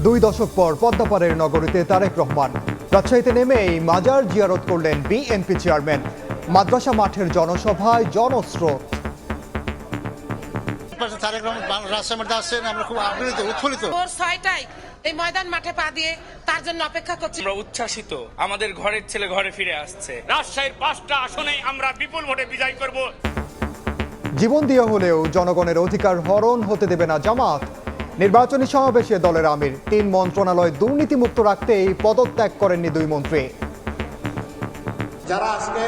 2 দশক পর পদ্মাপাড়ের নগরীতে তারেক রহমান। রাজশাহীতে নেমেই মাজার জিয়ারত করলেন বিএনপি চেয়ারম্যান। মাদ্রাসা মাঠের জনসভায় জনস্রোত। তারেক রহমান রাজশাহীর মধ্যে আসছেন, আমরা খুব আনন্দিত, উৎফুল্লিত। ভোর 6টায় এই ময়দান মাঠে পা দিয়ে তার জন্য অপেক্ষা করছি। আমরা উচ্ছ্বাসিত, আমাদের ঘরের ছেলে ঘরে ফিরে আসছে। রাজশাহীর 5টা আসনেই আমরা বিপুল ভোটে বিজয় করব। জীবন দিয়ে হলেও জনগণের অধিকার হরণ হতে দেবে না জামাত। নির্বাচনী সমাবেশে দলের আমির 3 মন্ত্রণালয় দুর্নীতিমুক্ত রাখতেই পদত্যাগ করেননি 2 মন্ত্রী। যারা আজকে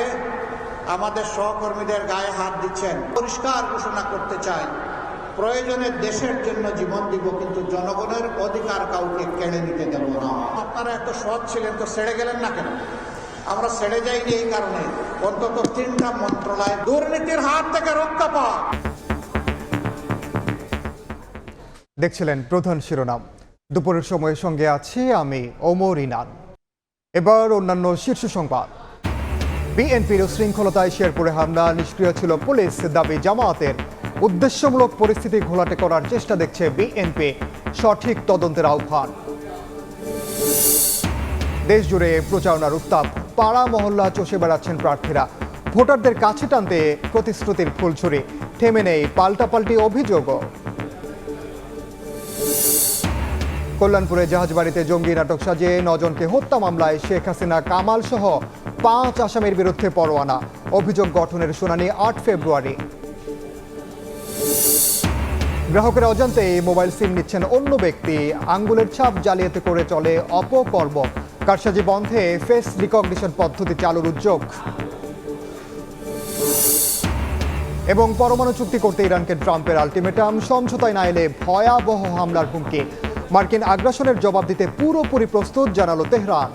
আমাদের সহকর্মীদের গায়ে হাত দিচ্ছেন, পরিষ্কার ঘোষণা করতে চাই, প্রয়োজনে দেশের জন্য জীবন দিব, কিন্তু জনগণের অধিকার কাউকে কেড়ে নিতে দেব না। আপনারা এত সৎ ছিলেন, তো ছেড়ে গেলেন না কেন? আমরা ছেড়ে যাইনি এই কারণে, অন্তত 3টা মন্ত্রণালয় দুর্নীতির হাত থেকে রক্ষা পাওয়া। দেখছিলেন প্রধান শিরোনাম। দুপুরের সময়ের সঙ্গে আছি আমি ওমর ইনান। এবার অন্যান্য শীর্ষ সংবাদ। বিএনপির উশৃঙ্খলতায় শেরপুরে হামলা, নিষ্ক্রিয় ছিল পুলিশ, দাবি জামায়াতের। উদ্দেশ্যমূলক পরিস্থিতি ঘোলাটে করার চেষ্টা দেখছে বিএনপি, সঠিক তদন্তের আহ্বান। দেশ জুড়ে প্রচারণার উত্তাপ, পাড়া মহল্লা চষে বেড়াচ্ছেন প্রার্থীরা। ভোটারদের কাছে টানতে প্রতিশ্রুতির ফুলছড়ি, থেমে নেই পাল্টাপাল্টি অভিযোগও। কল্যাণপুরে জাহাজবাড়িতে জঙ্গি নাটক সাজিয়ে 9 জনকে হত্যা মামলায় শেখ হাসিনা, কামাল সহ 5 আসামির বিরুদ্ধে পরোয়ানা। অভিযোগ গঠনের শুনানি 8 ফেব্রুয়ারি। গ্রাহকের অজান্তে মোবাইল সিম নিচ্ছেন অন্য ব্যক্তি, আঙ্গুলের ছাপ জালিয়াতি করে চলে অপকর্ম। কারসাজি বন্ধে ফেস রিকগনিশন পদ্ধতি চালুর উদ্যোগ। এবং পরমাণু চুক্তি করতে ইরানকে ট্রাম্পের আলটিমেটাম, সমঝোতায় না এলে ভয়াবহ হামলার হুমকি। মার্কিন আগ্রাসনের জবাব দিতে পুরোপুরি প্রস্তুত জানালো তেহরান।